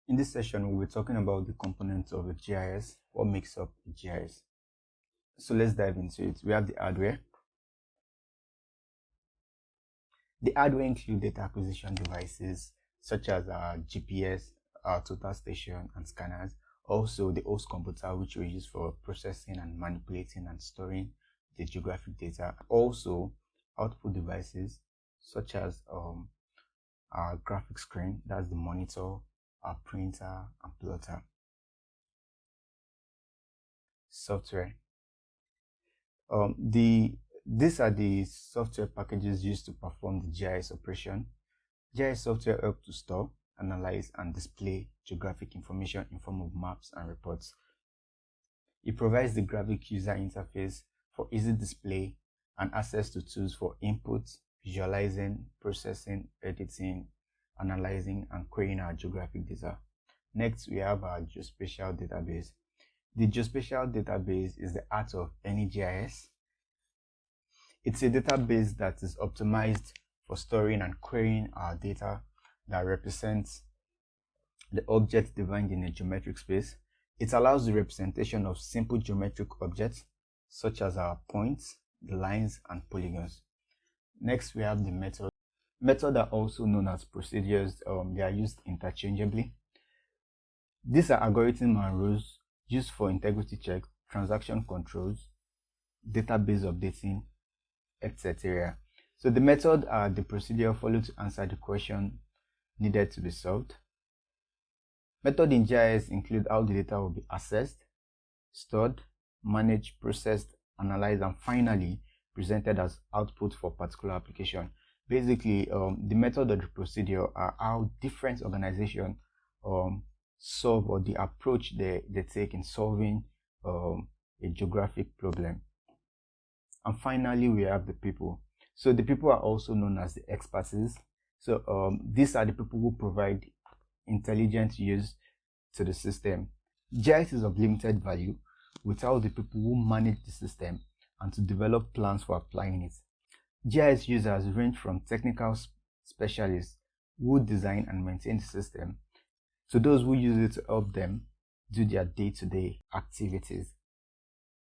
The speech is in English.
In this session, we'll be talking about the components of a GIS, what makes up a GIS. So let's dive into it. We have the hardware. The hardware includes data acquisition devices such as our GPS, our total station, and scanners. Also, the host computer, which we use for processing and manipulating and storing the geographic data. Also, output devices such as our graphic screen, that's the monitor, our printer, and plotter. Software. These are the software packages used to perform the GIS operation. GIS software helps to store, analyze, and display geographic information in form of maps and reports. It provides the graphic user interface for easy display and access to tools for input, visualizing, processing, editing, analyzing, and querying our geographic data. Next, we have our Geospatial Database. The Geospatial Database is the heart of any GIS. It's a database that is optimized for storing and querying our data that represents the objects defined in a geometric space. It allows the representation of simple geometric objects such as our points, the lines, and polygons. Next, we have the methods. Methods are also known as procedures. They are used interchangeably. These are algorithms and rules used for integrity checks, transaction controls, database updating, etc. So the method are the procedure followed to answer the question needed to be solved. Method in GIS include how the data will be accessed, stored, managed, processed, analyzed, and finally presented as output for particular application. Basically, the method of the procedure are how different organizations solve, or the approach they take in solving a geographic problem. And finally, we have the people. So the people are also known as the expertise. So these are the people who provide intelligent use to the system. GIS is of limited value without the people who manage the system and to develop plans for applying it. GIS users range from technical specialists who design and maintain the system to those who use it to help them do their day-to-day activities.